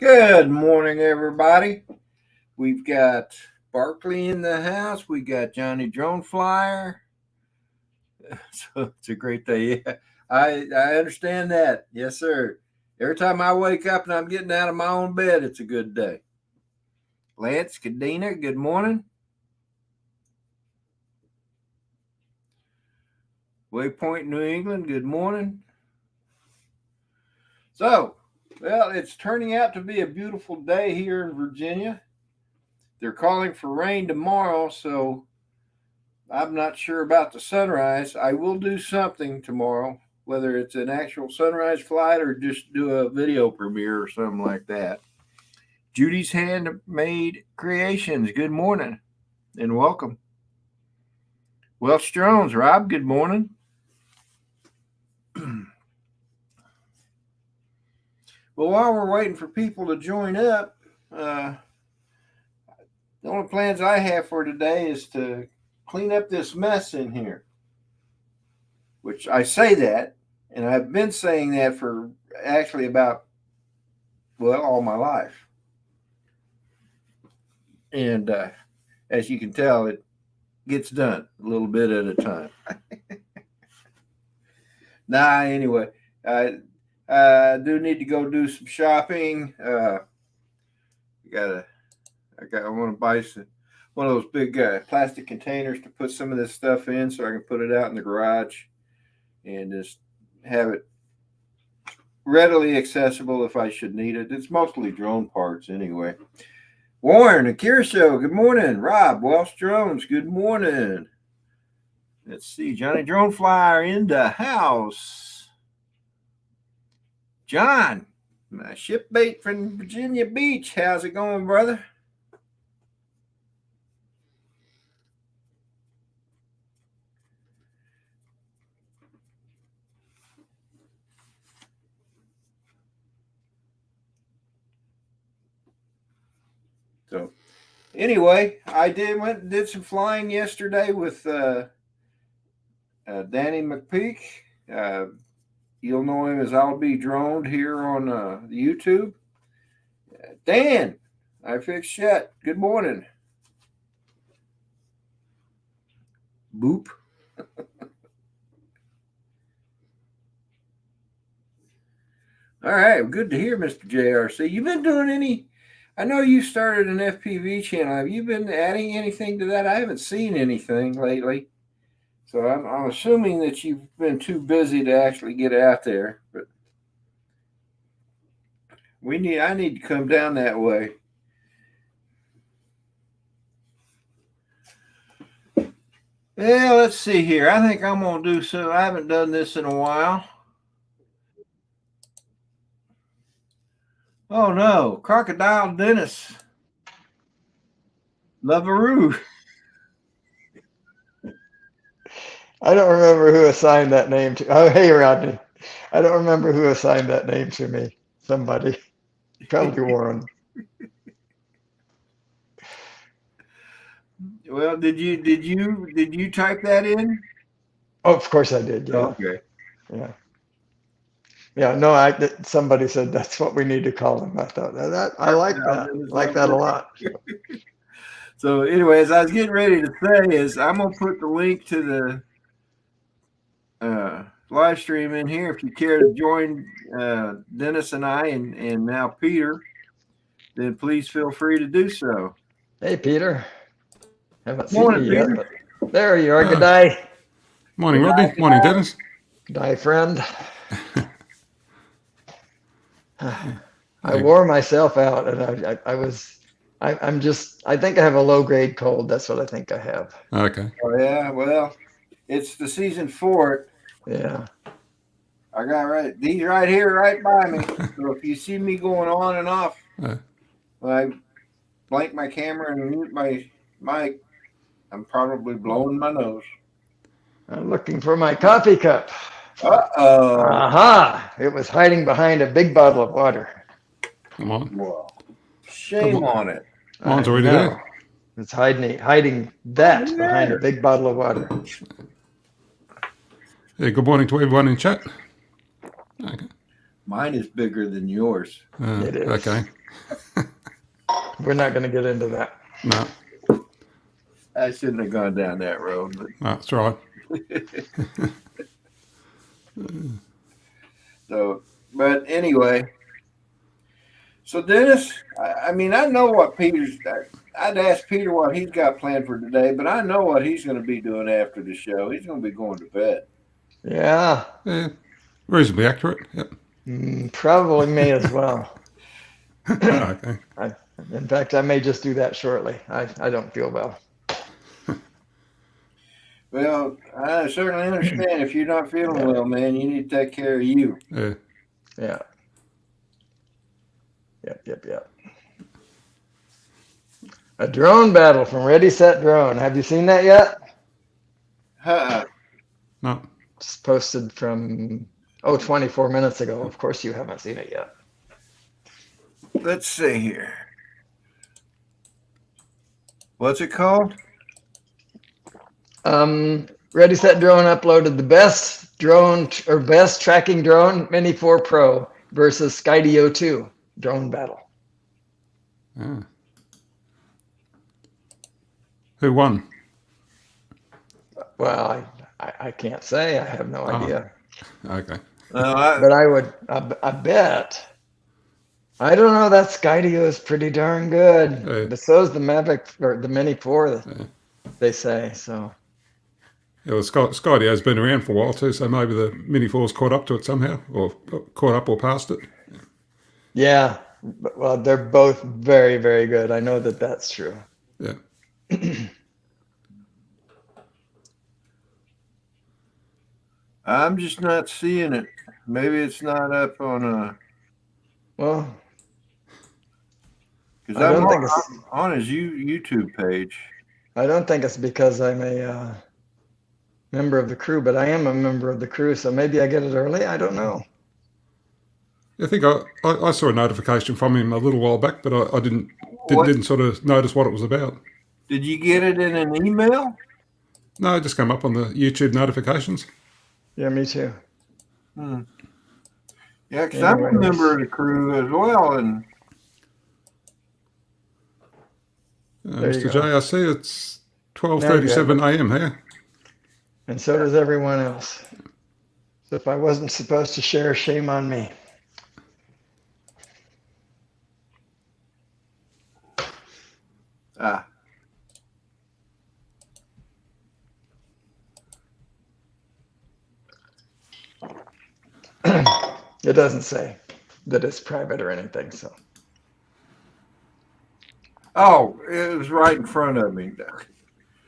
Good morning, everybody. We've got Barkley in the house. We got Johnny Drone Flyer. So it's a great day. Yeah, I understand that. Yes, sir. Every time I wake up and I'm getting out of my own bed, it's a good day. Lance, Kadena, good morning. Waypoint, New England, good morning. So, well, it's turning out to be a beautiful day here in Virginia. They're calling for rain tomorrow, so I'm not sure about the sunrise. I will do something tomorrow, whether it's an actual sunrise flight or just do a video premiere or something like that. Judy's Handmade Creations, good morning and welcome. Welsh Jones, Rob, good morning. Well, while we're waiting for people to join up, the only plans I have for today is to clean up this mess in here. Which I say that, and I've been saying that for actually about, well, all my life. And as you can tell, it gets done a little bit at a time. Anyway, I do need to go do some shopping. I want to buy one of those big plastic containers to put some of this stuff in, so I can put it out in the garage and just have it readily accessible if I should need it. It's mostly drone parts anyway. Warren, Akira Show, good morning. Rob, Welsh Drones, good morning. Let's see, Johnny Drone Flyer in the house. John, my shipmate from Virginia Beach, how's it going, brother? So, anyway, I did some flying yesterday with Danny McPeak. You'll know him as I'll Be Droned here on YouTube. Dan, I fixed shit. Good morning. Boop. All right, good to hear, Mr. JRC. You've been doing any? I know you started an FPV channel. Have you been adding anything to that? I haven't seen anything lately, so I'm assuming that you've been too busy to actually get out there. But I need to come down that way. Yeah, let's see here. I think I'm gonna do so. I haven't done this in a while. Oh no, Crocodile Dennis. Loveroo. I don't remember who assigned that name to. Oh, hey, Rodney. I don't remember who assigned that name to me. Somebody, probably Warren. Well, did you type that in? Oh, of course I did. Yeah, Okay. yeah, yeah. No, somebody said that's what we need to call him. I thought that I like that. I like that a lot. So, anyway, as I was getting ready to say, is I'm gonna put the link to the live stream in here. If you care to join Dennis and I and now Peter, then please feel free to do so. Hey, Peter. Haven't seen Morning, you yet, Peter. but there you are. Good day. Morning, Rodney. Morning, Dennis. Good day, friend. I wore myself out, and I think I have a low grade cold. That's what I think I have. Okay. Oh yeah, well, it's the season for it. Yeah. I got these right here, right by me. So if you see me going on and off, I blank my camera and mute my mic, I'm probably blowing my nose. I'm looking for my coffee cup. Uh-oh. Aha! It was hiding behind a big bottle of water. Come on. Well, shame on it. Mine's already there. It's hiding behind a big bottle of water. Hey, good morning to everyone in chat. Okay. Mine is bigger than yours. It is. Okay. We're not going to get into that. No, I shouldn't have gone down that road. But that's right. so, but anyway. So Dennis, I mean, I know what Peter's. I'd ask Peter what he's got planned for today, but I know what he's going to be doing after the show. He's going to be going to bed. Yeah. Yeah, reasonably accurate. Yep. Probably may as well. Okay. In fact, I may just do that shortly. I don't feel well. Well, I certainly understand if you're not feeling well, man. You need to take care of you. Yeah. Yeah. Yep. A drone battle from Ready, Set, Drone. Have you seen that yet? No. It's posted from 24 minutes ago. Of course you haven't seen it yet. Let's see here. What's it called? Ready, Set, Drone uploaded the best drone or best tracking drone Mini 4 Pro versus Skydio 2 drone battle. Yeah. Who won? Well, I can't say. I have no idea. Okay. But I bet. I don't know. That Skydio is pretty darn good. But so is the Mavic or the Mini 4. They say so. Yeah, well, Skydio has been around for a while too, so maybe the Mini 4's caught up to it somehow, or caught up or past it. Yeah. Well, they're both very, very good. I know that that's true. Yeah. I'm just not seeing it. Maybe it's not up on Well, because I I'm don't think it's. on his YouTube page. I don't think it's because I'm a member of the crew, but I am a member of the crew, so maybe I get it early. I don't know. I think I saw a notification from him a little while back, but I didn't sort of notice what it was about. Did you get it in an email? No, it just came up on the YouTube notifications. Yeah, me too. Yeah, because I'm a member of the crew as well, and Mr. J, I see it's 12:37 a.m. here. And so does everyone else. So if I wasn't supposed to share, shame on me. It doesn't say that it's private or anything, so. Oh, it was right in front of me.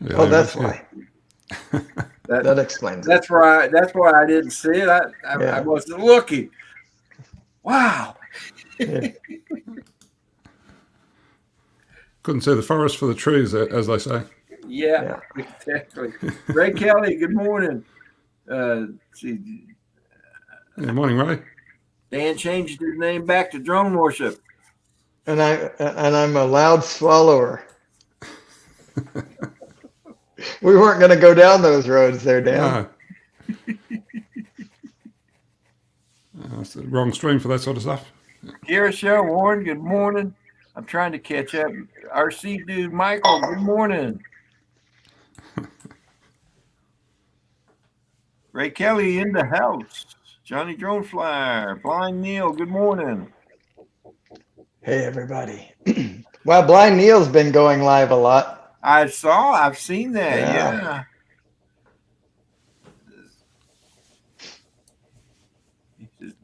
Yeah, Oh, that's why. That, That explains it. that's right. That's why I didn't see it. I wasn't looking. Wow. Yeah. Couldn't see the forest for the trees, as they say. Yeah. Exactly. Ray Kelly, good morning. See, Yeah, morning, Ray. Dan changed his name back to Drone Worship. And I'm a loud swallower. We weren't going to go down those roads there, Dan. It's the wrong stream for that sort of stuff. Kira Warren, good morning. I'm trying to catch up. RC dude Michael, good morning. Ray Kelly in the house. Johnny Drone Flyer, Blind Neil, good morning. Hey, everybody. Well, Blind Neil's been going live a lot. I've seen that, yeah.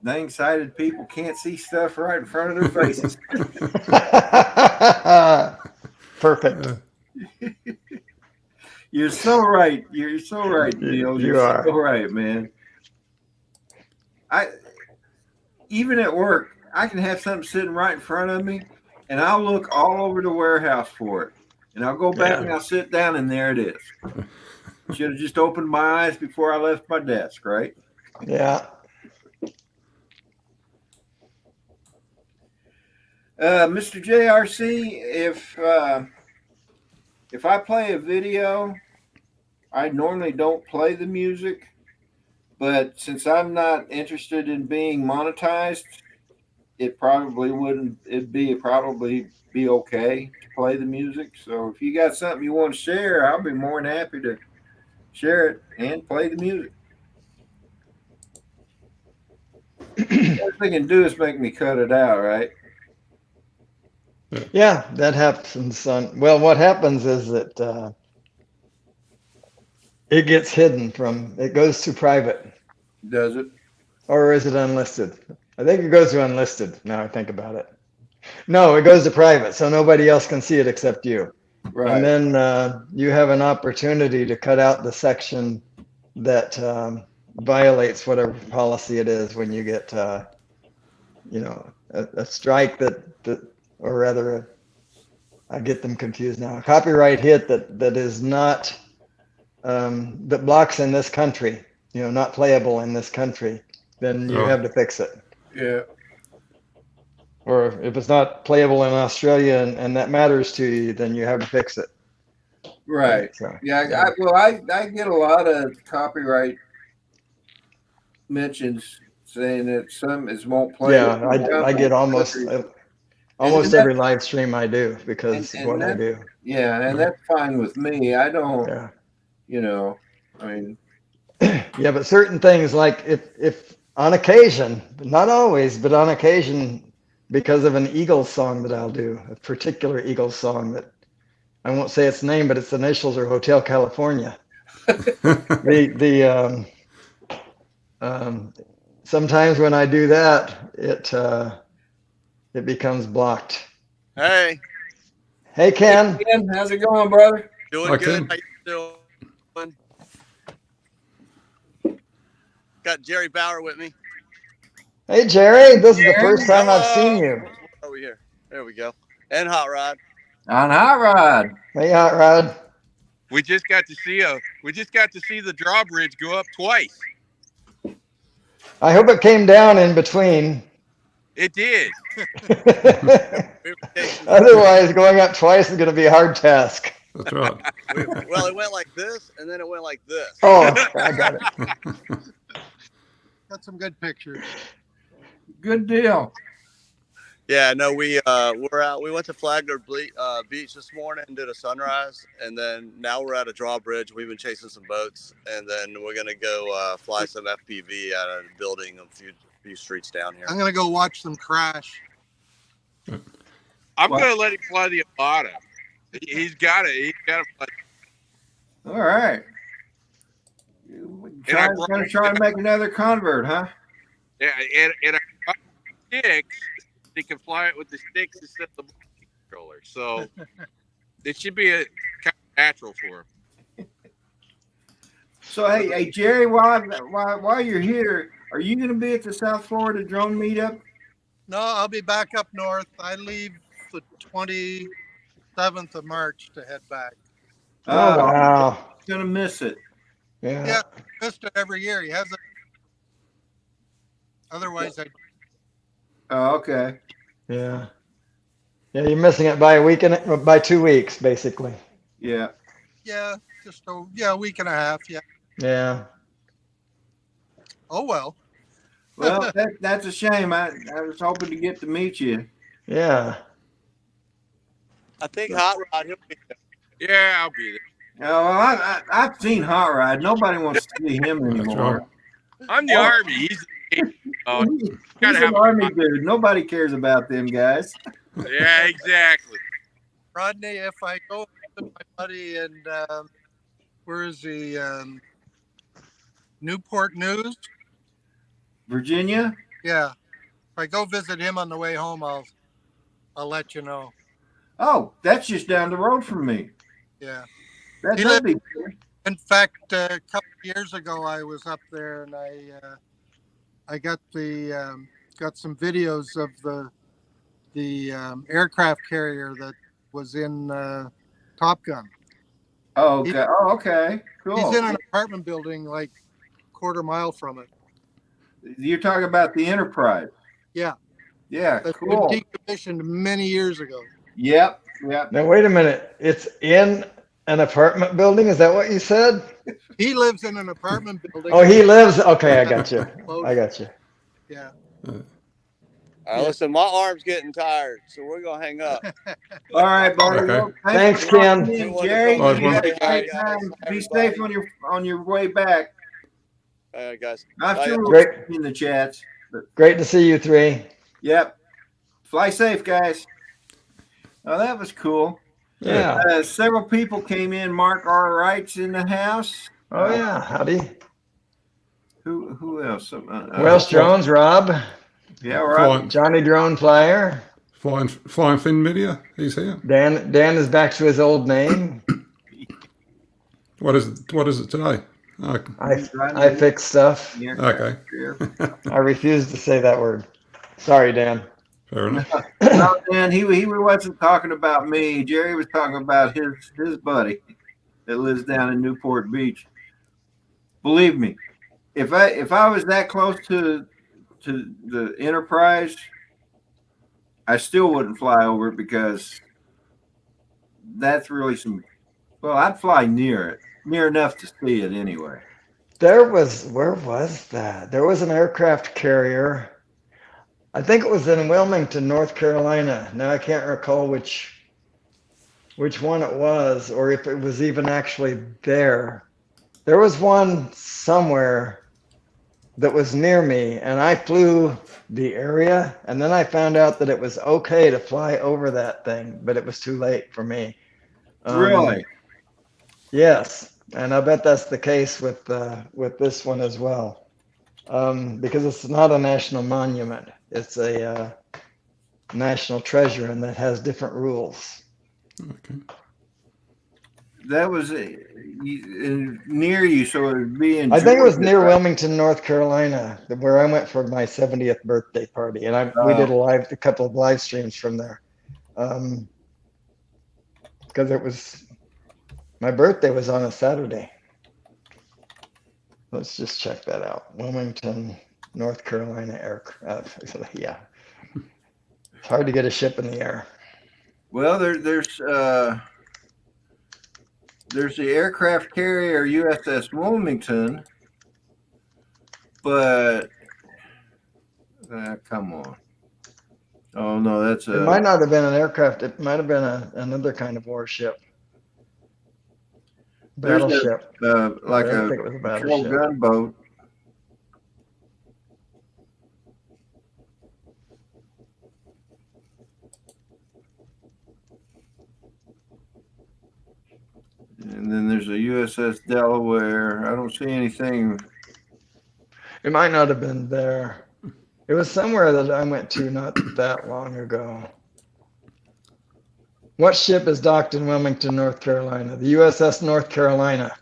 Dang sighted people can't see stuff right in front of their faces. Perfect. You're so right. You're so right, Neil. You are. So right, man. Even at work, I can have something sitting right in front of me, and I'll look all over the warehouse for it. And I'll go back and I'll sit down, and there it is. Should have just opened my eyes before I left my desk, right? Yeah. Mr. JRC, if I play a video, I normally don't play the music, But since I'm not interested in being monetized, it probably wouldn't. Probably be okay to play the music. So if you got something you want to share, I'll be more than happy to share it and play the music. All they can do is make me cut it out, right? Yeah, that happens, son. Well, what happens is that it gets hidden it goes to private. Does it? Or is it unlisted? I think it goes to unlisted, now I think about it. No, it goes to private, so nobody else can see it except you. Right. And then you have an opportunity to cut out the section that violates whatever policy it is when you get, a strike or rather, I get them confused now. A copyright hit that is not, that blocks in this country, not playable in this country, then you have to fix it. Yeah. Or if it's not playable in Australia and that matters to you, then you have to fix it. Right. So, Yeah. I get a lot of copyright mentions saying that some won't play. Yeah, I get almost every live stream I do because of what I do. Yeah, and that's fine with me. I don't. Yeah. I mean. Yeah, but certain things like if on occasion, not always, but on occasion, because of an Eagles song that I'll do, a particular Eagles song that I won't say its name, but its initials are Hotel California. Sometimes when I do that, it becomes blocked. Hey, Ken. Hey, Ken, how's it going, brother? Doing good. How you doing? Got Jerry Bauer with me. Hey, Jerry. This is the first time I've seen you. Over here. There we go. And Hot Rod. On Hot Rod. Hey, Hot Rod. We just got to see the drawbridge go up twice. I hope it came down in between. It did. Otherwise, going up twice is going to be a hard task. That's right. Well, it went like this, and then it went like this. Oh, I got it. Got some good pictures. Good deal. Yeah, no, we're out. We went to Flagler Beach this morning and did a sunrise, and then now we're at a drawbridge. We've been chasing some boats, and then we're gonna go fly some FPV at a building a few streets down here. I'm gonna go watch them crash. I'm gonna let him fly the Avata. He's got it. He's got to fly. All right. Gonna try and make another convert, huh? Yeah, and I brought sticks. He can fly it with the sticks instead of the controller. So it should be a kind of natural for him. So hey, Jerry, while you're here, are you going to be at the South Florida drone meetup? No, I'll be back up north. I leave the 27th of March to head back. Oh, wow. Gonna miss it. Yeah. Missed it every year. He hasn't. Otherwise, Oh, okay. Yeah. Yeah, you're missing it by by 2 weeks, basically. Yeah. Yeah, just a week and a half. Yeah. Yeah. Oh well. Well, that's a shame. I was hoping to get to meet you. Yeah. I think Hot Rod, he'll be there. Yeah, I'll be there. Oh, well, I've seen Hot Rod. Nobody wants to see him anymore. I'm the Army. He's He's an Army dude. Nobody cares about them guys. Yeah, exactly. Rodney, if I go with my buddy and where is he? Newport News, Virginia? Yeah. If I go visit him on the way home, I'll let you know. Oh, that's just down the road from me. Yeah. That'd be In fact, a couple of years ago, I was up there and I got got some videos of the aircraft carrier that was in Top Gun. Oh, okay. Okay. Cool. He's in an apartment building like a quarter mile from it. You're talking about the Enterprise. Yeah. Yeah, That's cool. been decommissioned many years ago. Yep. Now, wait a minute. It's in An apartment building? Is that what you said? He lives in an apartment building. Oh, he lives. Okay, I got you. I got you. Yeah. All right, listen, my arm's getting tired, so we're gonna hang up. All right, buddy. Okay. Well, Thanks, for Ken. calling in, Bye, Jerry, Bye, you have a everyone. great time. Be safe on your way back. All right, guys. I'm Bye, sure y'all. we'll Great. see you in the chats. But, Great to see you three. yep. Fly safe, guys. Oh, that was cool. Yeah. Several people came in. Mark R. Wright's in the house. Oh yeah. Howdy. Who else? Welsh Jones, Rob, Yeah, right. Johnny Drone Flyer. Flying Fin Media. He's here. Dan is back to his old name. What is it today? Okay. I fix stuff. Okay. I refuse to say that word. Sorry, Dan. Fair enough. No, Dan, he wasn't talking about me. Jerry was talking about his buddy that lives down in Newport Beach. Believe me, if I was that close to the Enterprise, I still wouldn't fly over it because that's really well, I'd fly near enough to see it anyway. Where was that? There was an aircraft carrier. I think it was in Wilmington, North Carolina. Now I can't recall which one it was, or if it was even actually there. There was one somewhere that was near me, and I flew the area, and then I found out that it was okay to fly over that thing, but it was too late for me. Really? Yes, and I bet that's the case with this one as well, because it's not a national monument. It's a national treasure, and that has different rules. Okay. That was near you, so it would be in. I think it was Georgia, near right? Wilmington, North Carolina, where I went for my 70th birthday party, and we did a couple of live streams from there, because my birthday was on a Saturday. Let's just check that out. Wilmington, North Carolina aircraft. Yeah, it's hard to get a ship in the air. Well, there's the aircraft carrier USS Wilmington, but come on. Oh no, that's It might not have been an aircraft. It might have been another kind of warship. Battleship. Like I a think it was a patrol battleship. gunboat. And then there's a USS Delaware. I don't see anything. It might not have been there. It was somewhere that I went to not that long ago. What ship is docked in Wilmington, North Carolina? The USS North Carolina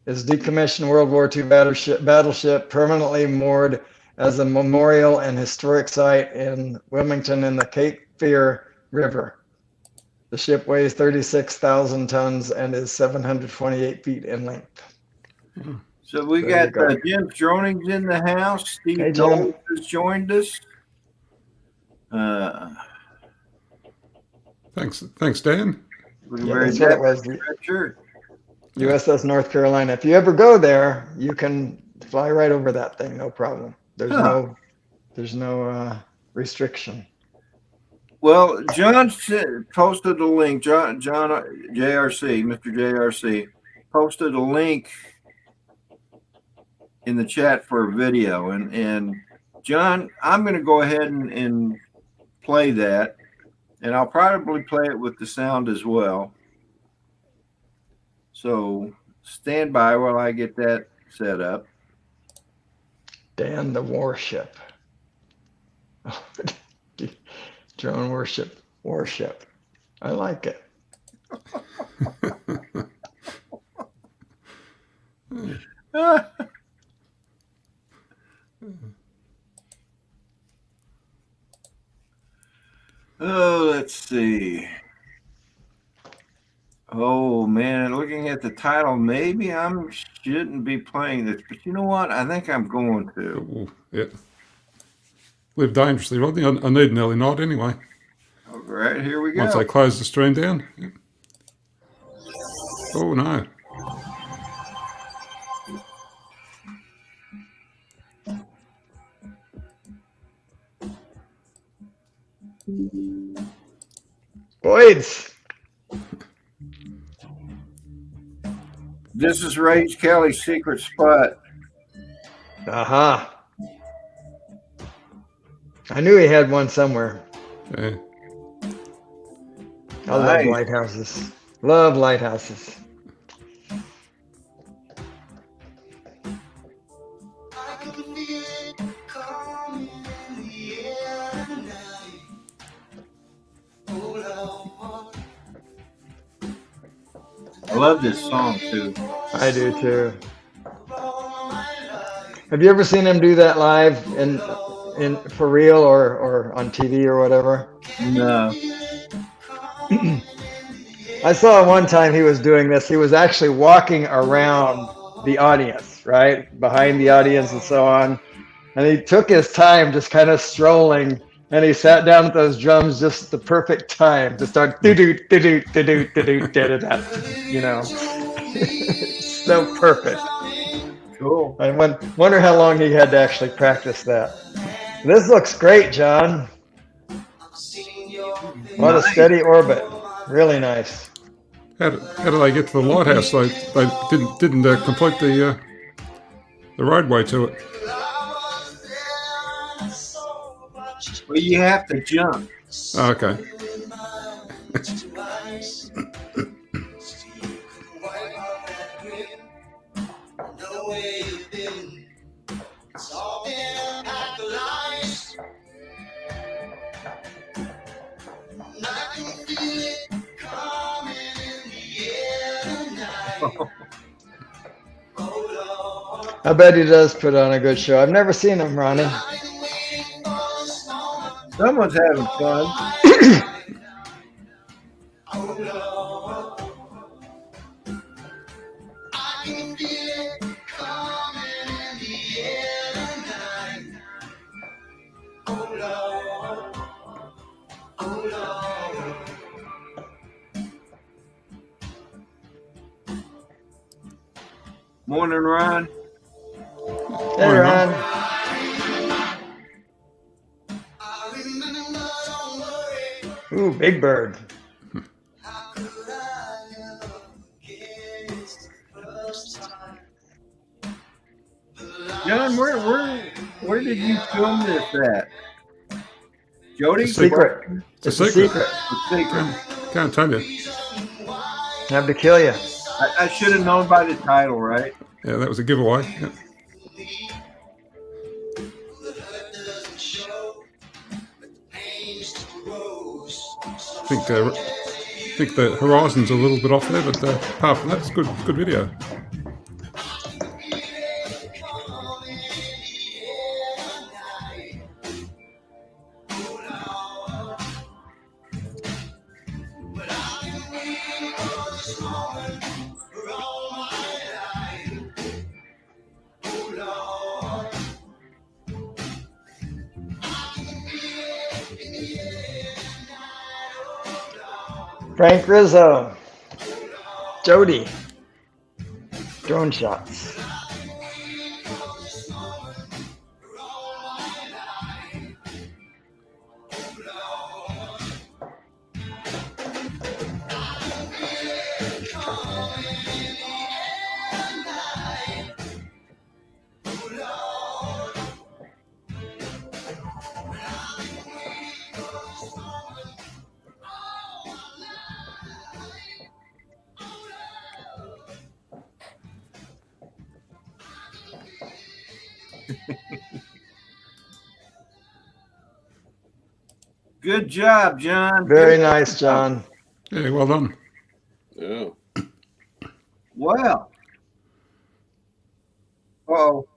is decommissioned World War II battleship permanently moored as a memorial and historic site in Wilmington in the Cape Fear River. The ship weighs 36,000 tons and is 728 feet in length. So we There got you go. Jim Stroning's in the house. Steve Hey, Jim. Knowles has joined us. Thanks, Dan. With a Yeah, very that's what it was. red shirt. USS North Carolina. If you ever go there, you can fly right over that thing, no problem. There's no restriction. Well, John posted a link. John JRC, Mr. JRC, posted a link in the chat for a video, and John, I'm going to go ahead and play that, and I'll probably play it with the sound as well. So stand by while I get that set up. Dan the warship. Drone warship. I like it. Oh, let's see. Oh man, looking at the title, maybe I shouldn't be playing this, but you know what? I think I'm going to. Ooh, yeah. Live dangerously, Rodney. I need an early night anyway. All right, here we go. Once I close the stream down. Yeah. Oh no. Boyd's. This is Rage Kelly's secret spot. Uh-huh. I knew he had one somewhere. Yeah. I love Nice. lighthouses. Love lighthouses. I love this song too. I do too. Have you ever seen him do that live in for real or on TV or whatever? No. I saw one time he was doing this. He was actually walking around the audience, right? Behind the audience and so on. And he took his time just kind of strolling, and he sat down at those drums just the perfect time to start do-do, do-do, do-do, do-do, da-da-da, you know. So perfect. Cool. I wonder how long he had to actually practice that. This looks great, John. What a steady orbit. Really nice. How do they get to the lighthouse? They didn't complete the roadway to it. Well, you have to jump. Oh, okay. I bet he does put on a good show. I've never seen him, Ronnie. Someone's having fun. Morning, Ron. Hey, Ron. Ooh, Big Bird. John, where did you film this at? Jody? Secret. It's a It's a secret. secret. Can't tell you. Have to kill you. I should have known by the title, right? Yeah, that was a giveaway. Yeah. I think the horizon's a little bit off there, but apart from that, it's good video. Frank Rizzo. Jody. Drone shots. Good job, John. Very Good nice, job. John. Yeah, well done. Yeah. Well. Oh,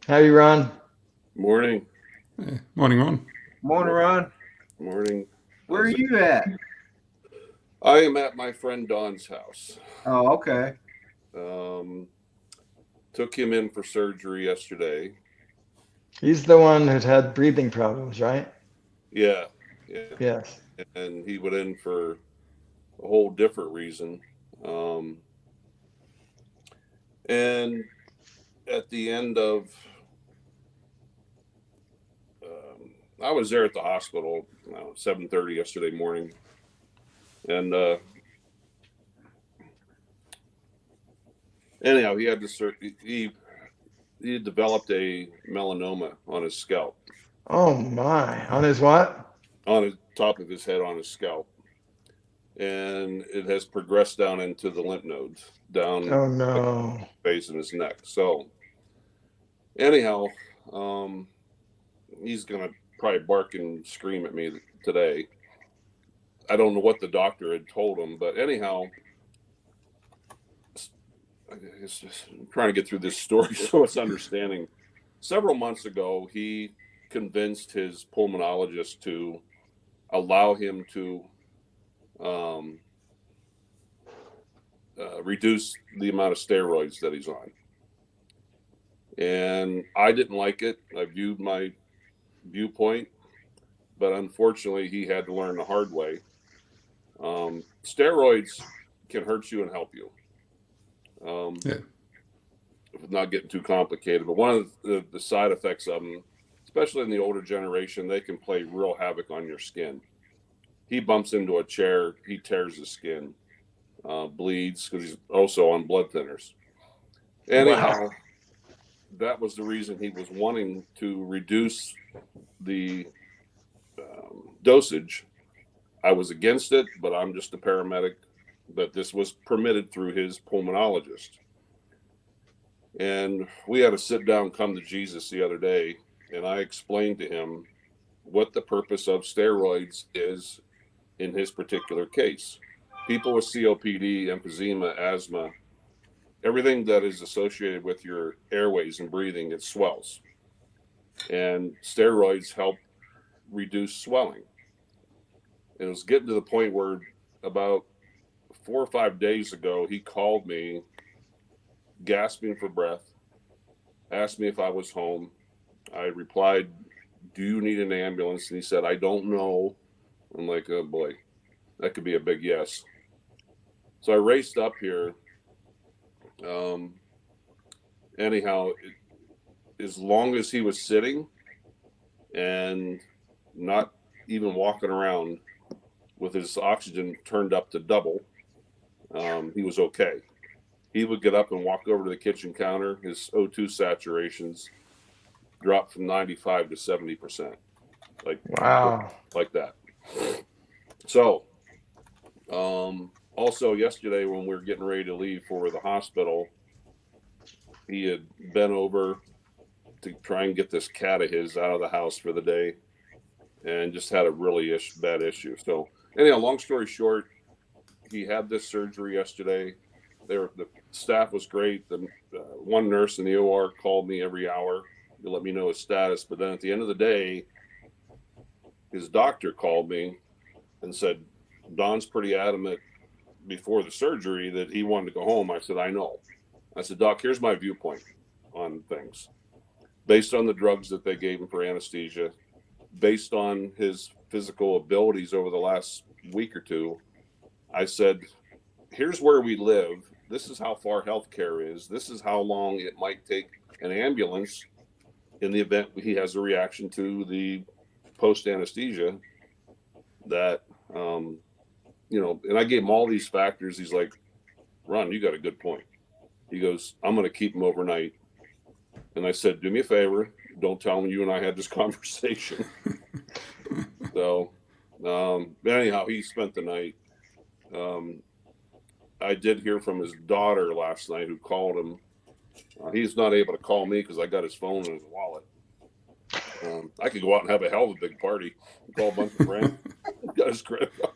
How you, Ron? Morning. Yeah. Morning, Ron. morning, Ron. Morning. Where are you at? I am at my friend Don's house. Oh, okay. Took him in for surgery yesterday. He's the one who'd had breathing problems, right? Yeah. Yes. And he went in for a whole different reason. And at the end of, I was there at the hospital 7:30 yesterday morning, and anyhow, he had he had developed a melanoma on his scalp. Oh my! On his what? On the top of his head, on his scalp, and it has progressed down into the lymph nodes, down Oh no! base in his neck. So, anyhow, he's gonna probably bark and scream at me today. I don't know what the doctor had told him, but anyhow, it's just, I'm trying to get through this story so it's understanding. Several months ago, he convinced his pulmonologist to allow him to reduce the amount of steroids that he's on. And I didn't like it. I viewed my viewpoint, but unfortunately, he had to learn the hard way. Steroids can hurt you and help you. Not getting too complicated, but one of the side effects of them, especially in the older generation, they can play real havoc on your skin. He bumps into a chair, he tears his skin, bleeds because he's also on blood thinners. Anyhow, that was the reason he was wanting to reduce the dosage. I was against it, but I'm just a paramedic. But this was permitted through his pulmonologist. And we had a sit down, come to Jesus the other day, and I explained to him what the purpose of steroids is in his particular case. People with COPD, emphysema, asthma, everything that is associated with your airways and breathing, it swells. And steroids help reduce swelling. And it was getting to the point where about 4 or 5 days ago, he called me, gasping for breath, asked me if I was home. I replied, "Do you need an ambulance?" And he said, "I don't know." I'm like, oh boy, that could be a big yes. So I raced up here. Anyhow, as long as he was sitting and not even walking around with his oxygen turned up to double, he was okay. He would get up and walk over to the kitchen counter. His O2 saturations dropped from 95 to 70%. Like that. So, also yesterday when we were getting ready to leave for the hospital, he had bent over to try and get this cat of his out of the house for the day and just had a really bad issue. So anyhow, long story short, he had this surgery yesterday. The staff was great. The one nurse in the OR called me every hour to let me know his status. But then at the end of the day, his doctor called me and said, "Don's pretty adamant before the surgery that he wanted to go home." I said, "I know." I said, "Doc, here's my viewpoint on things. Based on the drugs that they gave him for anesthesia, based on his physical abilities over the last week or two, I said, here's where we live. This is how far healthcare is. This is how long it might take an ambulance in the event he has a reaction to the post anesthesia that, and I gave him all these factors. He's like, Ron, you got a good point. He goes, I'm going to keep him overnight. And I said, do me a favor. Don't tell him you and I had this conversation. So, anyhow, he spent the night. I did hear from his daughter last night who called him. He's not able to call me because I got his phone in his wallet. I could go out and have a hell of a big party, call a bunch of friends, got his credit card.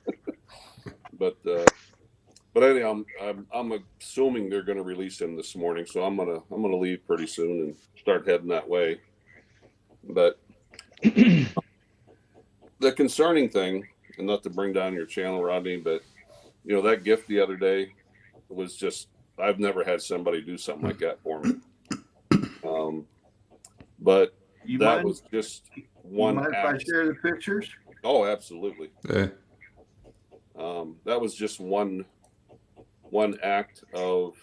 But anyhow, I'm assuming they're going to release him this morning, so I'm gonna leave pretty soon and start heading that way. But the concerning thing, and not to bring down your channel, Rodney, but that gift the other day was just, I've never had somebody do something like that for me. But that was just one. Mind if I share the pictures? Oh, absolutely. Yeah. That was just one one act of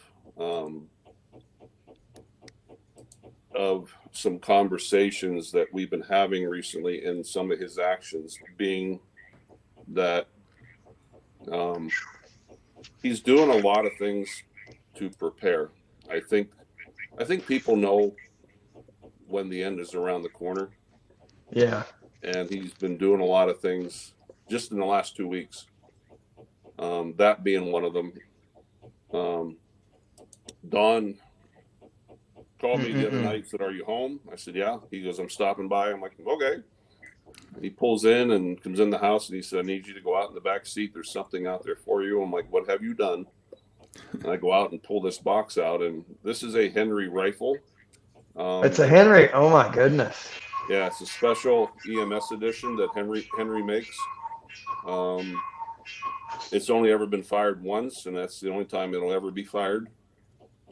some conversations that we've been having recently in some of his actions, being that he's doing a lot of things to prepare. I think people know when the end is around the corner. Yeah. And he's been doing a lot of things just in the last 2 weeks. That being one of them. Don called me the other night, said, "Are you home?" I said, "Yeah." He goes, "I'm stopping by." I'm like, "Okay." He pulls in and comes in the house and he said, "I need you to go out in the back seat. There's something out there for you." I'm like, "What have you done?" And I go out and pull this box out, and this is a Henry rifle. It's a Henry. Oh my goodness. Yeah, it's a special EMS edition that Henry makes. It's only ever been fired once, and that's the only time it'll ever be fired.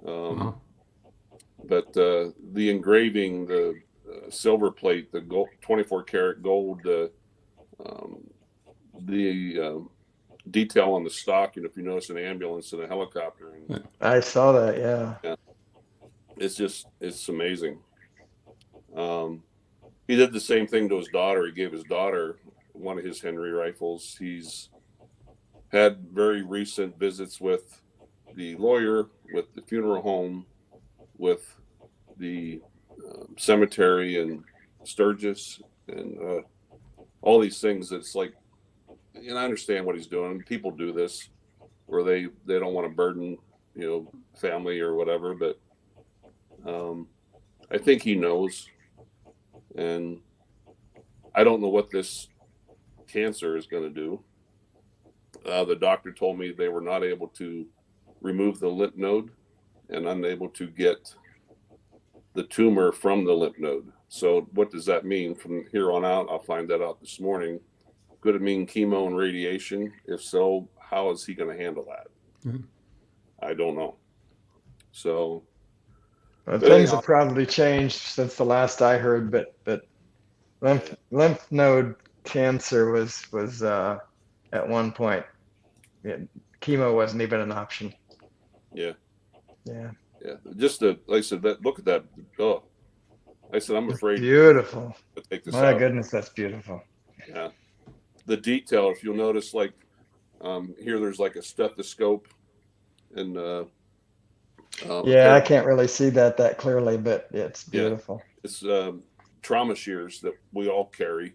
But the engraving, the silver plate, the gold, 24 karat gold, the detail on the stock, and if you notice an ambulance and a helicopter. And, I saw that, yeah. It's amazing. He did the same thing to his daughter. He gave his daughter one of his Henry rifles. He's had very recent visits with the lawyer, with the funeral home, with the cemetery in Sturgis, and all these things. It's like, and I understand what he's doing. People do this where they don't want to burden, family or whatever, but I think he knows. And I don't know what this cancer is going to do. The doctor told me they were not able to remove the lymph node and unable to get the tumor from the lymph node. So what does that mean from here on out? I'll find that out this morning. Could it mean chemo and radiation? If so, how is he going to handle that? Mm-hmm. I don't know. So things have probably changed since the last I heard, but lymph node cancer was at one point, chemo wasn't even an option. Yeah. Just like I said, look at that. Oh, I said, I'm afraid. Beautiful. To take this My out. goodness, that's beautiful. Yeah. The detail, if you'll notice, like here, there's like a stethoscope, and I can't really see that clearly, but it's beautiful. Yeah. It's trauma shears that we all carry,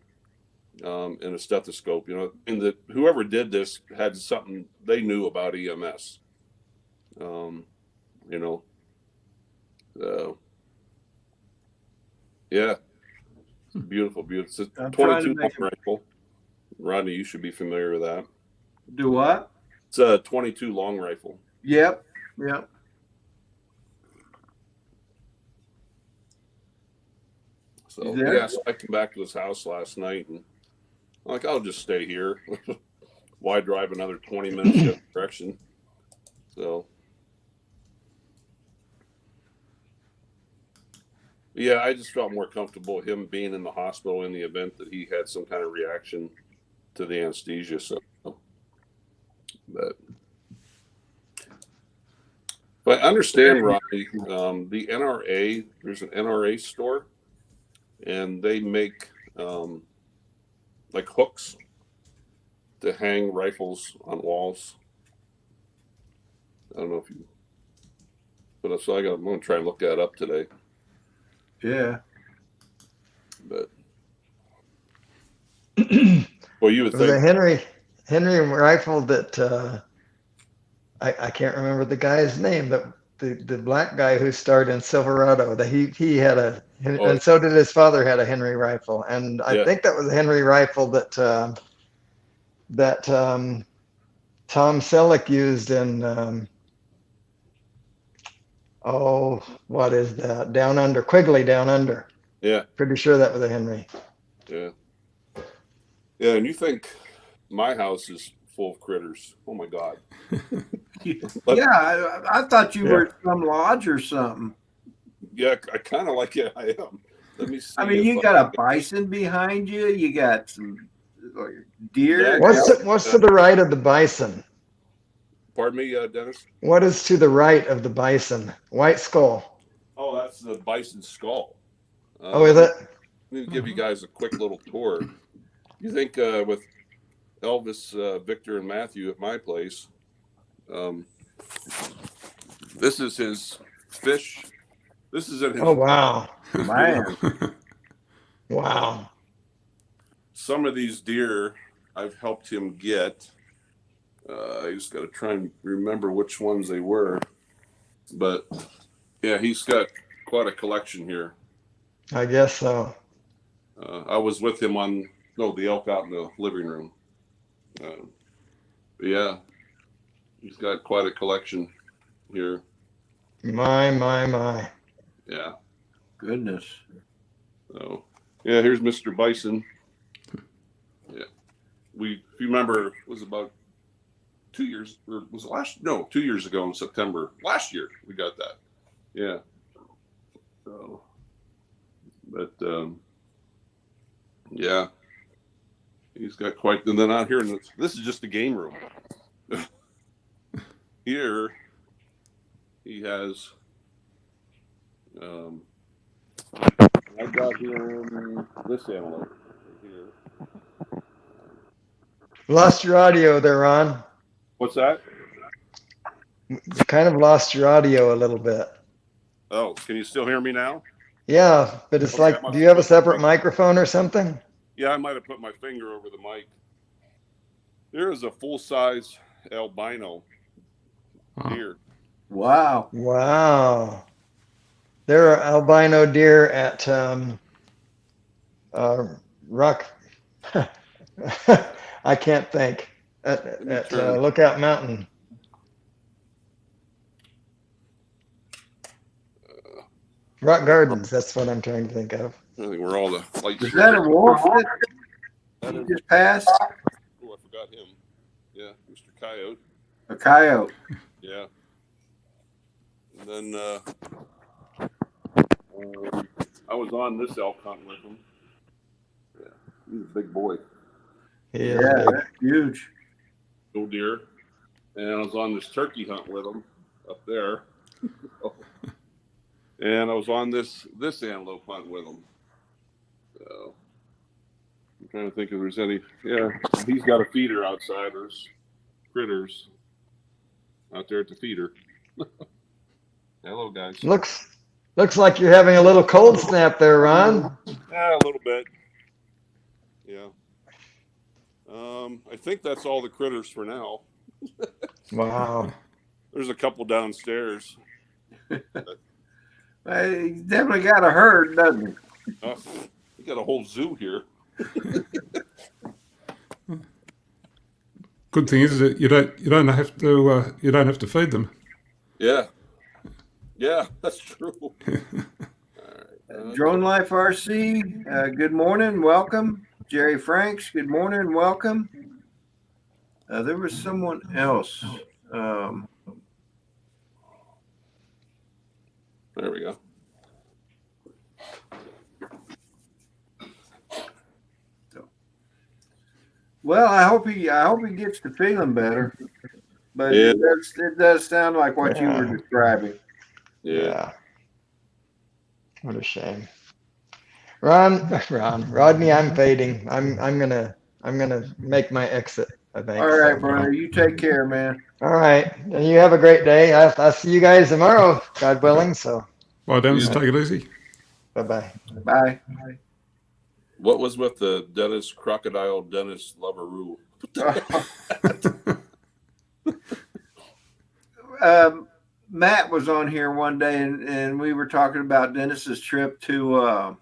and a stethoscope. And that whoever did this had something they knew about EMS. Yeah, beautiful. It's a 22 long rifle. Rodney, you should be familiar with that. Do what? It's a 22 long rifle. Yep. So so I came back to his house last night, and I'm like, I'll just stay here. Why drive another 20 minutes in that direction? So yeah, I just felt more comfortable him being in the hospital in the event that he had some kind of reaction to the anesthesia. So, but I understand, Rodney, the NRA, there's an NRA store, and they make like hooks to hang rifles on walls. I don't know if you, but so I'm going to try and look that up today. Yeah. But well, you would think the Henry rifle that I can't remember the guy's name, but the black guy who starred in Silverado, that he had and so did his father, had a Henry rifle, and I think that was a Henry rifle that Tom Selleck used in what is that? Down Under, Quigley Down Under. Yeah. Pretty sure that was a Henry. Yeah. Yeah, and you think my house is full of critters. Oh my God. I thought you were at some lodge or something. Yeah, I kind of like it. I am. Let me see. I mean, you got a bison behind you. You got some deer. What's to the right of the bison? Pardon me, Dennis? What is to the right of the bison? White skull. Oh, that's the bison skull. Oh, is it? Let me give you guys a quick little tour. You think with Elvis, Victor, and Matthew at my place, this is his fish. This is in his. Oh, wow. Man. Wow. Some of these deer I've helped him get. I just got to try and remember which ones they were. But yeah, he's got quite a collection here. I guess so. I was with him on the elk out in the living room. Yeah, he's got quite a collection here. My. Yeah. Goodness. So yeah, here's Mr. Bison. Yeah, if you remember, it was about 2 years, or was it 2 years ago in September last year we got that. Yeah. So, but yeah, he's got quite. And then out here, this is just the game room. Here, he has. I got him this antelope here. Lost your audio there, Ron. What's that? You kind of lost your audio a little bit. Oh, can you still hear me now? Yeah, but it's like, do you have a separate microphone or something? Yeah, I might have put my finger over the mic. There is a full-size albino deer. Wow. Wow. There are albino deer at Rock. I can't think. At Lookout Mountain. Rock Gardens, that's what I'm trying to think of. I think we're all the lights. Is that a wolf that you just passed? Oh, I forgot him. Yeah, Mr. Coyote. A coyote. Yeah. And then I was on this elk hunt with him. Yeah, he's a big boy. Yeah, That's huge. Little deer. And I was on this turkey hunt with him up there. And I was on this antelope hunt with him. So I'm trying to think if there's any. Yeah, he's got a feeder outside. There's critters out there at the feeder. Hello, guys. Looks like you're having a little cold snap there, Ron. Yeah, a little bit. Yeah. I think that's all the critters for now. Wow. There's a couple downstairs. He's definitely got a herd, doesn't he? We got a whole zoo here. Good thing is that you don't have to feed them. Yeah. Yeah, that's true. All right. Drone Life RC, good morning, welcome. Jerry Franks, good morning, welcome. There was someone else. There we go. Well, I hope he gets to feeling better. But Yeah. it does sound like what you were describing. Yeah. What a shame. Rodney, I'm fading. I'm gonna make my exit, I think. All right, brother. You take care, man. All right. And you have a great day. I'll see you guys tomorrow, God willing. So Bye, Dennis. Take it easy. bye-bye. Bye. What was with the Dennis Crocodile Dennis Loveroo? Matt was on here one day, and we were talking about Dennis's trip to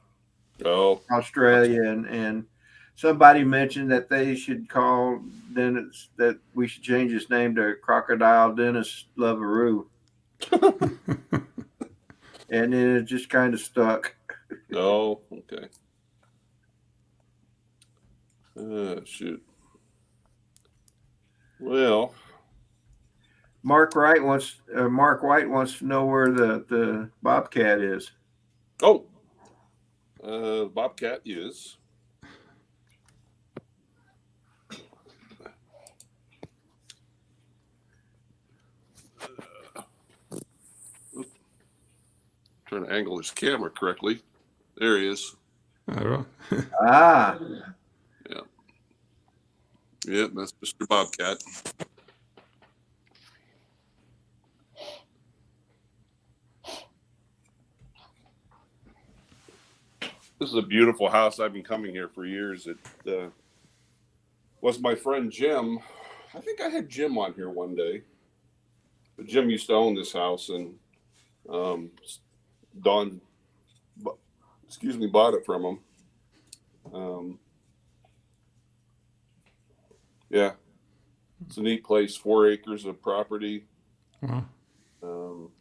Australia, and somebody mentioned that they should call Dennis, that we should change his name to Crocodile Dennis Loveroo. And then it just kind of stuck. Oh, okay. Shoot. Well, Mark White wants to know where the Bobcat is. oh, Bobcat is. trying to angle his camera correctly. There he is. All right. Ah, Yeah, that's Mr. Bobcat. This is a beautiful house. I've been coming here for years. It was my friend Jim. I think I had Jim on here one day. But Jim used to own this house, and Don, bought it from him. Yeah, it's a neat place. 4 acres of property. Wow.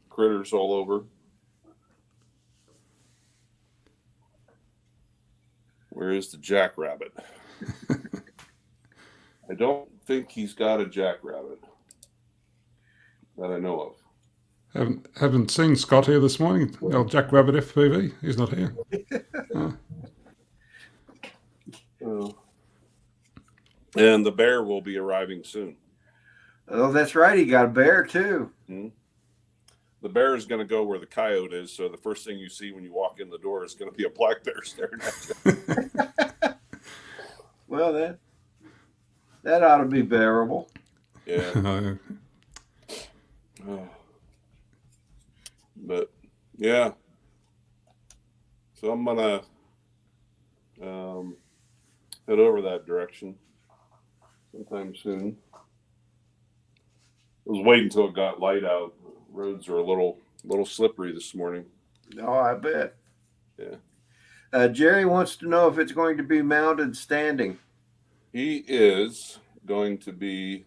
Critters all over. Where is the jackrabbit? I don't think he's got a jackrabbit that I know of. Haven't seen Scott here this morning. Old Jackrabbit FPV. He's not here. And the bear will be arriving soon. oh, that's right. He got a bear too. Mm-hmm. The bear is going to go where the coyote is. So the first thing you see when you walk in the door is going to be a black bear staring at you. Well, that ought to be bearable. Yeah. But yeah. So I'm going to head over that direction sometime soon. I was waiting until it got light out. Roads are a little slippery this morning. Oh, I bet. Yeah. Jerry wants to know if it's going to be mounted standing. He is going to be,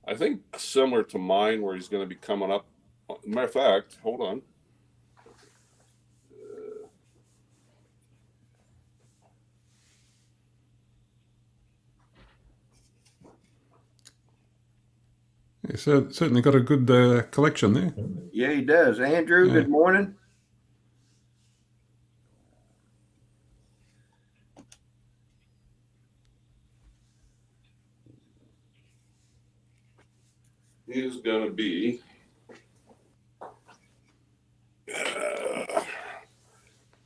I think, similar to mine, where he's going to be coming up. Matter of fact, hold on. He's certainly got a good collection there. Yeah, he does. Andrew, Yeah. good morning. He is going to be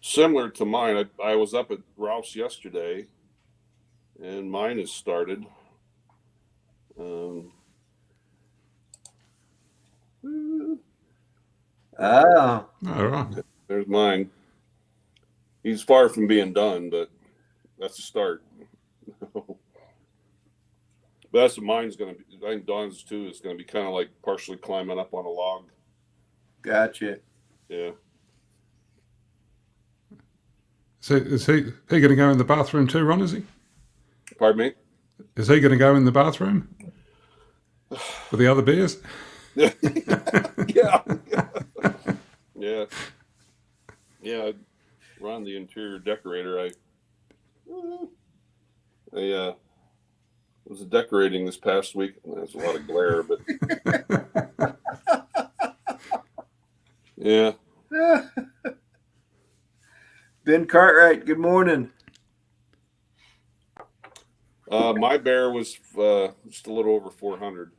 similar to mine. I was up at Ralph's yesterday, and mine has started. Oh, All right. There's mine. He's far from being done, but that's a start. But that's what mine's going to be. I think Don's too is going to be kind of like partially climbing up on a log. gotcha. Yeah. So is he going to go in the bathroom too, Ron? Is he? Pardon me? Is he going to go in the bathroom with the other bears? Yeah. Yeah. Yeah. Ron, the interior decorator, I was decorating this past week. There's a lot of glare, but yeah. Ben Cartwright, good morning. My bear was just a little over 400.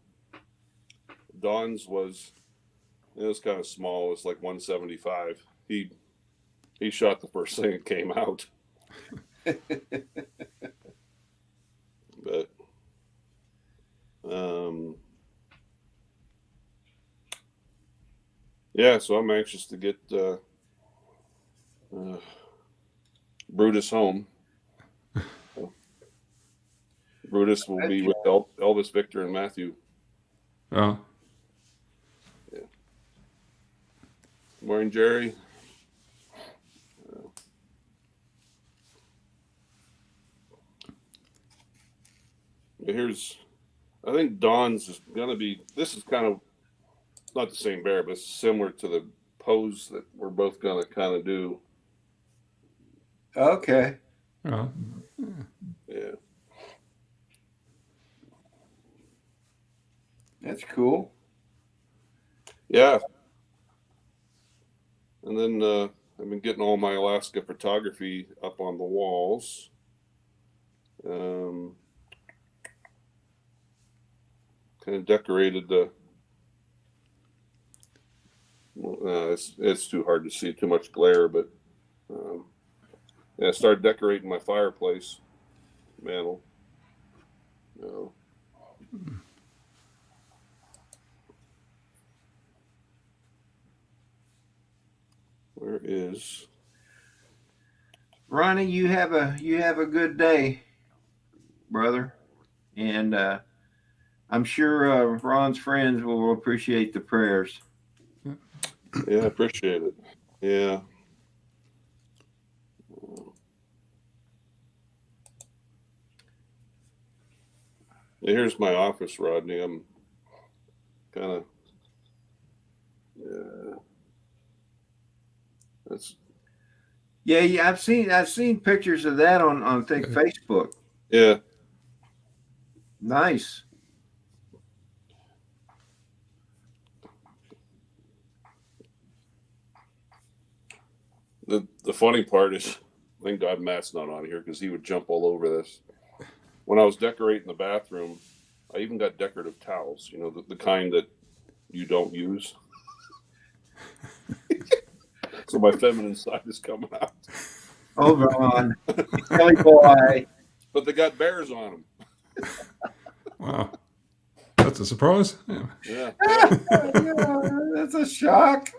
Don's was, it was kind of small. It was like 175. He shot the first thing that came out. But yeah, so I'm anxious to get Brutus home. Brutus will be with Elvis, Victor, and Matthew. Oh, Yeah. Morning, Jerry. I think Don's is going to be, this is kind of not the same bear, but it's similar to the pose that we're both going to kind of do. Okay. oh. Yeah. That's cool. Yeah. And then I've been getting all my Alaska photography up on the walls. Kind of decorated It's too hard to see, too much glare. But yeah, I started decorating my fireplace mantle. Where is Ronnie? You have a good day, brother, and I'm sure Ron's friends will appreciate the prayers. Yeah, I appreciate it. Yeah. Here's my office, Rodney. I'm kind of, that's, Yeah, I've seen pictures of that on I think Facebook. yeah. Nice. The funny part is, thank God Matt's not on here because he would jump all over this. When I was decorating the bathroom, I even got decorative towels, you know, the kind that you don't use. So my feminine side is coming out. Oh, Ron, silly boy. But they got bears on them. Wow. That's a surprise. Yeah. Yeah. Yeah, that's a shock.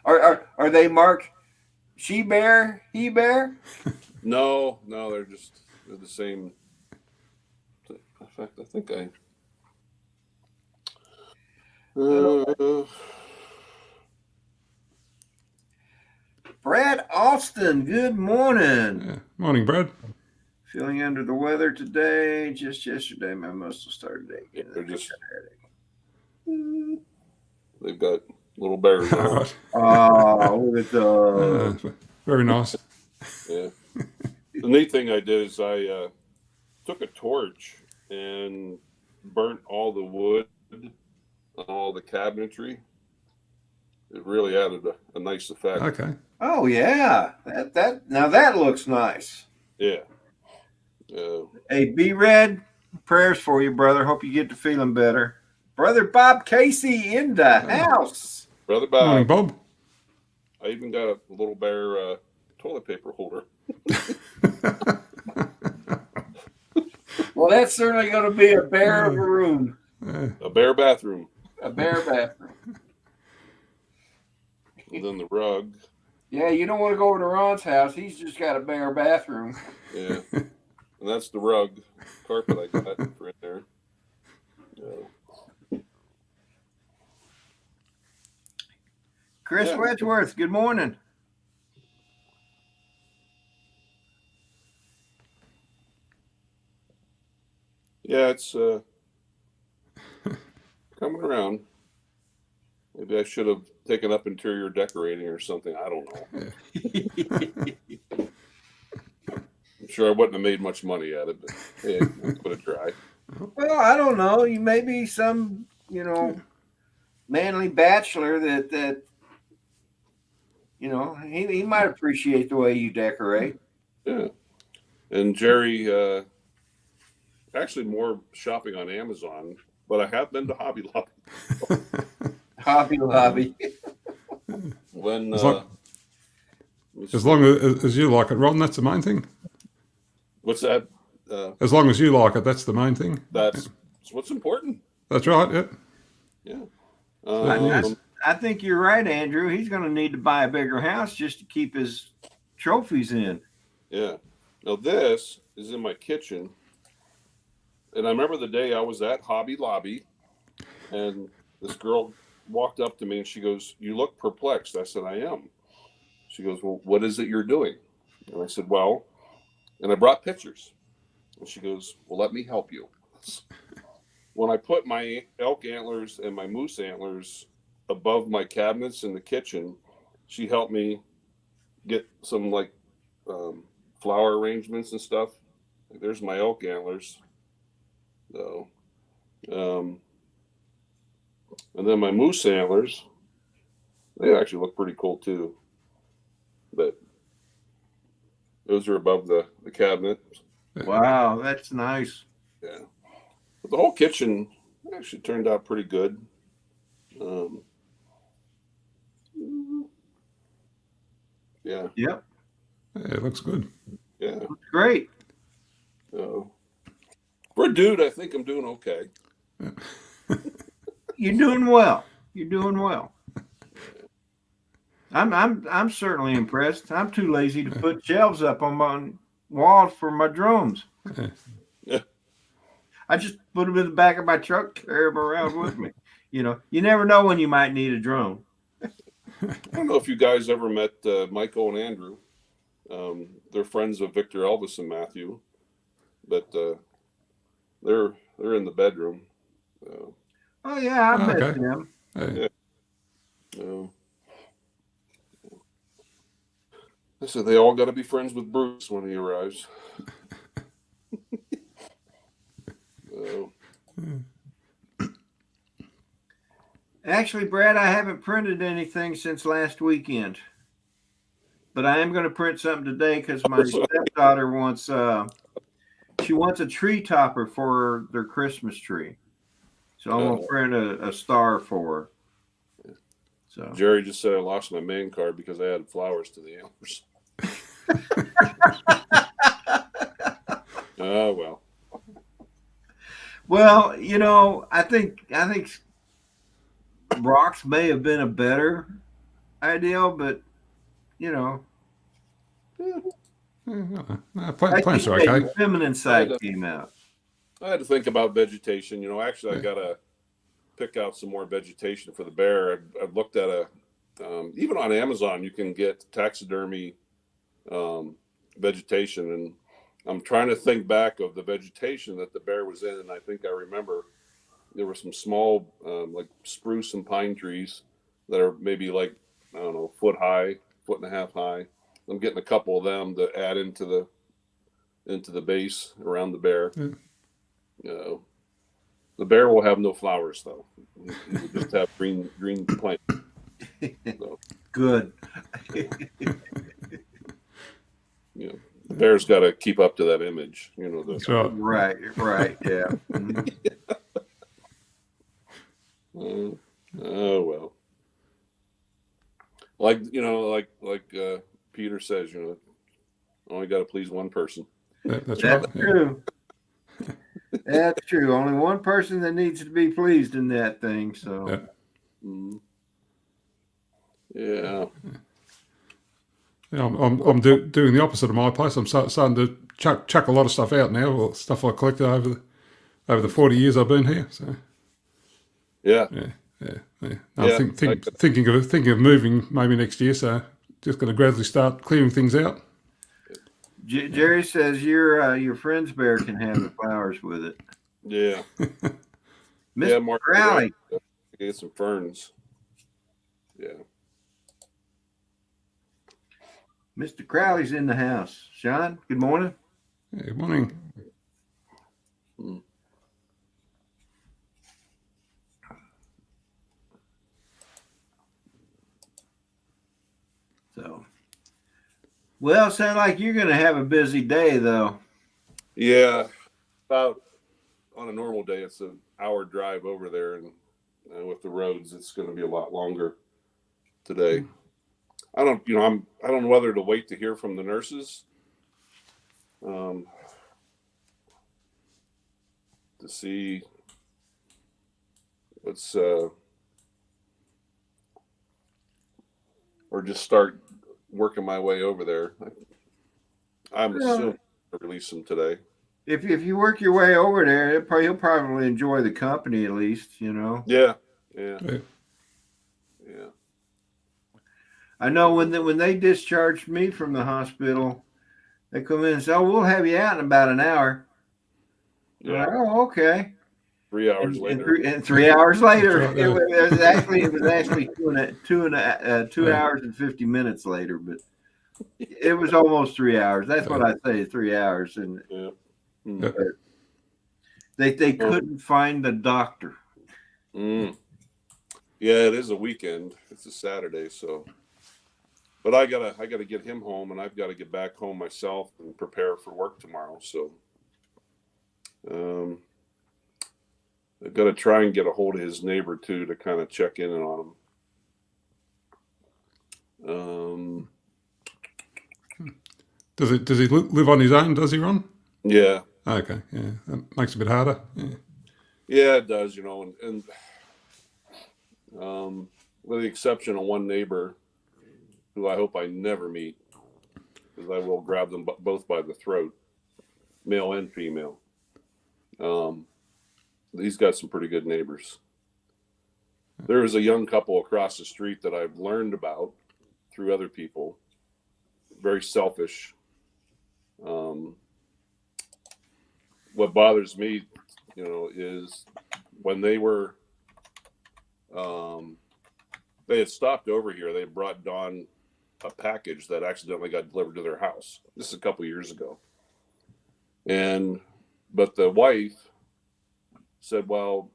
Are they marked she bear, he bear? No, they're the same. In fact, I think Brad Austin, good morning. Yeah. Morning, Brad. Feeling under the weather today. Just yesterday, my muscles started aching. they're just. They've got little bears. All right. Oh, look at those. Very nice. Yeah. The neat thing I did is I took a torch and burnt all the wood on all the cabinetry. It really added a nice effect. Okay. Oh yeah, that looks nice. Yeah. Hey, B Red, prayers for you, brother. Hope you get to feeling better. Brother Bob Casey in the house. Brother Bob. Morning, Bob. I even got a little bear toilet paper holder. Well, that's certainly going to be a bear of a room. A bear bathroom. A bear bathroom. And then the rug. Yeah, you don't want to go over to Ron's house. He's just got a bear bathroom. Yeah. And that's the rug carpet I got for in there. Chris Wedgeworth, good morning. Yeah, it's coming around. Maybe I should have taken up interior decorating or something. I don't know. I'm sure I wouldn't have made much money at it, but hey, we'll put it dry. Well, I don't know. You may be some, manly bachelor that he might appreciate the way you decorate. Yeah. And Jerry, actually more shopping on Amazon, but I have been to Hobby Lobby. Hobby Lobby. When as long as you like it, Ron, that's the main thing. What's that? As long as you like it, that's the main thing. That's what's important. That's right. Yep. Yeah. I think you're right, Andrew. He's going to need to buy a bigger house just to keep his trophies in. Yeah. Now this is in my kitchen, and I remember the day I was at Hobby Lobby, and this girl walked up to me and she goes, "You look perplexed." I said, "I am." She goes, "Well, what is it you're doing?" And I said, "Well," and I brought pictures. And she goes, "Well, let me help you." When I put my elk antlers and my moose antlers above my cabinets in the kitchen, she helped me get some flower arrangements and stuff. Like, there's my elk antlers. So, and then my moose antlers, they actually look pretty cool too. But those are above the cabinet. Wow, that's nice. Yeah. But the whole kitchen, actually turned out pretty good. Yeah. Yep. Yeah, it looks good. Yeah. Great. For a dude, I think I'm doing okay. You're doing well. You're doing well. I'm certainly impressed. I'm too lazy to put shelves up on my walls for my drones. Yeah. I just put them in the back of my truck, carry them around with me. You never know when you might need a drone. I don't know if you guys ever met Michael and Andrew. They're friends of Victor, Elvis, and Matthew, but they're in the bedroom. Oh yeah, I met Okay. them. Hey. I said they all got to be friends with Bruce when he arrives. Actually, Brad, I haven't printed anything since last weekend, but I am going to print something today because my stepdaughter wants she wants a tree topper for their Christmas tree, so I'm going to print a star for her. So Jerry just said I lost my main card because I added flowers to the antlers. Oh well. Well, I think rocks may have been a better idea, but Plants are the okay. feminine side came out. I had to think about vegetation. Actually, I got to pick out some more vegetation for the bear. I've looked at even on Amazon, you can get taxidermy vegetation, and I'm trying to think back of the vegetation that the bear was in, and I think I remember there were some small like spruce and pine trees that are maybe like, I don't know, foot high, foot and a half high. I'm getting a couple of them to add into the base around the bear. The bear will have no flowers though. He will just have green plants. So, Good. the bear's got to keep up to that image. That's right. Right. Yeah. Mm-hmm. Oh well. Like Peter says, only got to please one person. That's right. Right. True. That's true. Only one person that needs to be pleased in that thing. So. Yeah. Mm-hmm. Yeah. Yeah, I'm doing the opposite of my place. I'm starting to chuck a lot of stuff out now, stuff I collected over the 40 years I've been here. So. Yeah. I'm thinking of moving maybe next year. So just going to gradually start clearing things out. Jerry says your friend's bear can have the flowers with it. Yeah. Mr. Mark Crowley. Get some ferns. Yeah. Mr. Crowley's in the house. Sean, good morning. Yeah, good morning. So, well, sound like you're going to have a busy day, though. Yeah, about on a normal day, it's an hour drive over there, and with the roads, it's going to be a lot longer today. I don't know whether to wait to hear from the nurses, to see what's, or just start working my way over there. I'm assuming to release them today. If you work your way over there, he'll probably enjoy the company at least, Yeah. I know when they discharged me from the hospital, they come in and say, "Oh, we'll have you out in about an hour." Yeah. Like, oh, okay. 3 hours later. And 3 hours later, Right, it was actually 2 hours and 50 minutes later, but it was almost 3 hours. That's what I say, 3 hours, and they couldn't find the doctor. Yeah, it is a weekend. It's a Saturday, so. But I gotta get him home, and I've got to get back home myself and prepare for work tomorrow. So, I've got to try and get a hold of his neighbor too to kind of check in on him. Does he live on his own? Does he, Ron? Yeah. Okay, yeah, that makes it a bit harder. Yeah, it does, and with the exception of one neighbor who I hope I never meet, because I will grab them both by the throat, male and female. He's got some pretty good neighbors. There is a young couple across the street that I've learned about through other people. Very selfish. What bothers me, is when they were, they had stopped over here. They brought Dawn a package that accidentally got delivered to their house. This is a couple years ago. But the wife said, well,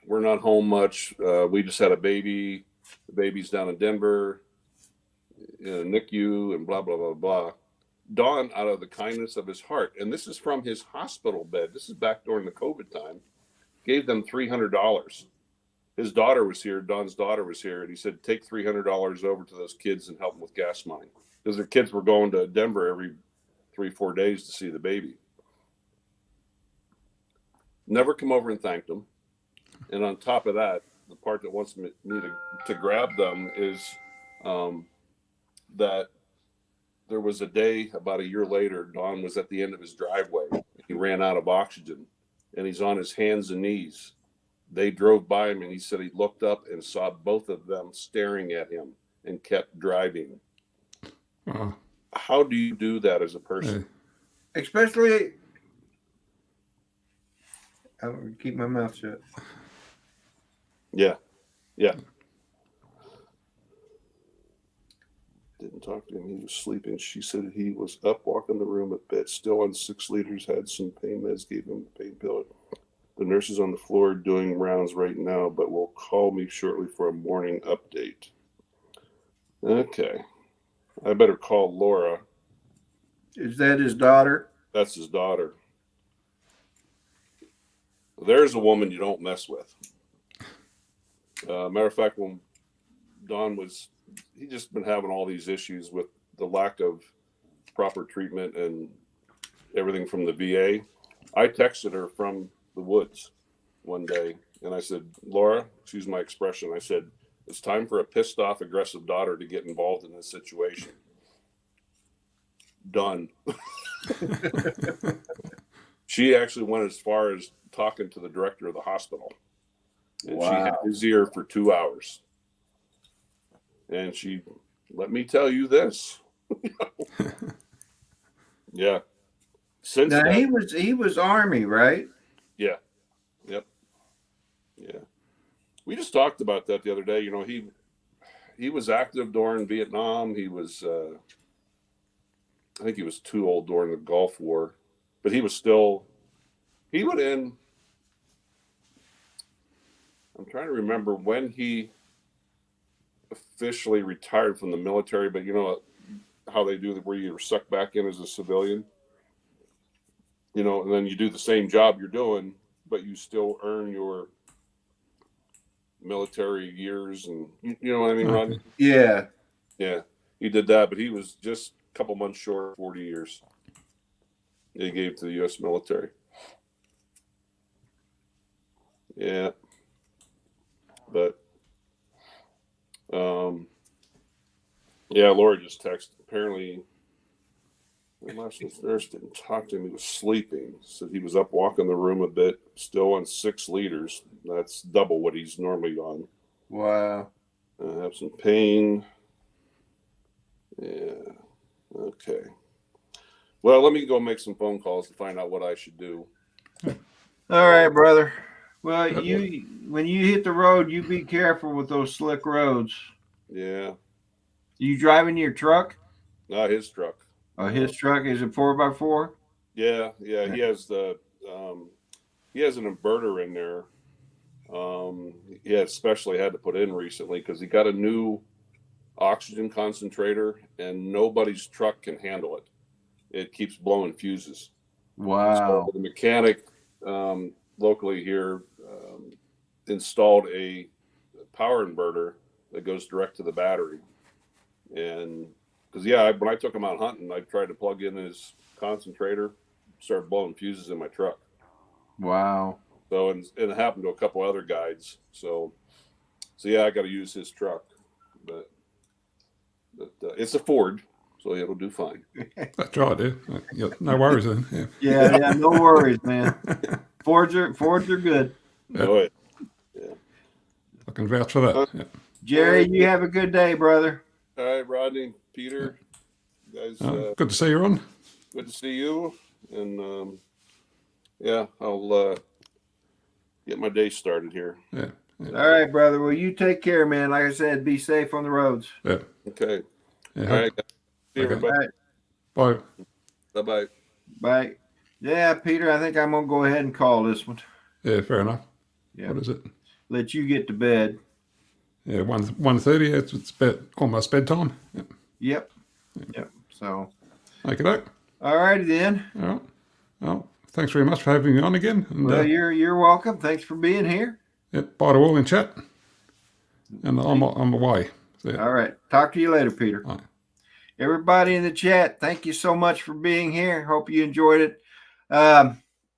we're not home much. We just had a baby. The baby's down in Denver, NICU, and blah, blah, blah, blah. Don, out of the kindness of his heart, and this is from his hospital bed, this is back during the COVID time, gave them $300. His daughter was here, Don's daughter was here, and he said, take $300 over to those kids and help them with gas money. Because their kids were going to Denver every 3-4 days to see the baby. Never come over and thanked them. And on top of that, the part that wants me to grab them is that there was a day about a year later, Don was at the end of his driveway. He ran out of oxygen and he's on his hands and knees. They drove by him and he said he looked up and saw both of them staring at him and kept driving. How do you do that as a person? Especially, I would keep my mouth shut. Yeah. Didn't talk to him. He was sleeping. She said he was up walking the room at bed, still on 6 liters, had some pain meds, gave him a pain pill. The nurse is on the floor doing rounds right now, but will call me shortly for a morning update. Okay. I better call Laura. Is that his daughter? That's his daughter. There's a woman you don't mess with. Matter of fact, when Don he just been having all these issues with the lack of proper treatment and everything from the VA. I texted her from the woods one day and I said, Laura, excuse my expression, I said, it's time for a pissed off, aggressive daughter to get involved in this situation. Done. She actually went as far as talking to the director of the hospital. And She had his ear for 2 hours. And she, let me tell you this. Yeah. Since now then, he was Army, right? Yeah. Yep. Yeah. We just talked about that the other day. He was active during Vietnam. He was, I think he was too old during the Gulf War, but he went in. I'm trying to remember when he officially retired from the military, but you know how they do where you're sucked back in as a civilian, and then you do the same job you're doing, but you still earn your military years, and you know what I mean, Rodney? Yeah. He did that, but he was just a couple months short of 40 years. He gave to the U.S. military. Yeah. But, Laura just texted. Apparently, the nurse didn't talk to him. He was sleeping. Said he was up walking the room a bit, still on 6 liters. That's double what he's normally on. Wow. Have some pain. Yeah. Okay. Well, let me go make some phone calls to find out what I should do. All right, brother. Well, when you hit the road, you be careful with those slick roads. Yeah. You driving your truck? Not his truck. Oh, his truck is a 4x4. Yeah. He has he has an inverter in there. He especially had to put in recently because he got a new oxygen concentrator, and nobody's truck can handle it. It keeps blowing fuses. Wow. So the mechanic locally here installed a power inverter that goes direct to the battery. And because, yeah, when I took him out hunting, I tried to plug in his concentrator, started blowing fuses in my truck. Wow. So, and it happened to a couple other guides. So yeah, I got to use his truck, but it's a Ford, so it'll do fine. That's right, dude. Yeah, no worries then. Yeah. Yeah, no worries, man. Fords are good. Oh, I can vouch for that. Yeah. Jerry, you have a good day, brother. all right, Rodney, Peter, guys, Good to see you on. good to see you. And yeah, I'll get my day started here. Yeah. All right, brother. Well, you take care, man. Like I said, be safe on the roads. Yeah. Okay. Yeah. All right. Guys. See Okay. everybody. Bye. Bye-bye. Bye. Yeah, Peter, I think I'm going to go ahead and call this one. Yeah, fair enough. Yeah. What is it? Let you get to bed. Yeah, 1:30. It's almost bedtime. Yep. Yep. So. Okay, doke. All righty then. All right. Well, thanks very much for having me on again. And, Well, you're welcome. Thanks for being here. yeah, bye to all in chat. And I'm away. So, yeah. All right. Talk to you later, Peter. All right. Everybody in the chat, thank you so much for being here. Hope you enjoyed it.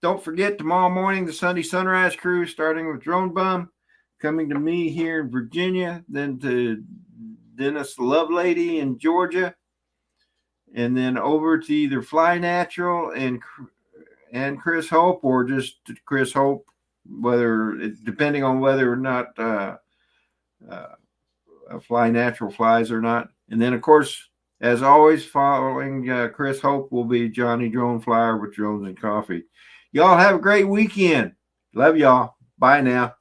Don't forget, tomorrow morning, the Sunday Sunrise Crew, starting with Drone Bum, coming to me here in Virginia, then to Dennis the Love Lady in Georgia, and then over to either Fly Natural and Chris Hope, or just Chris Hope, depending on whether or not Fly Natural flies or not. And then, of course, as always, following Chris Hope will be Johnny Drone Flyer with Drones and Coffee. Y'all have a great weekend. Love y'all. Bye now.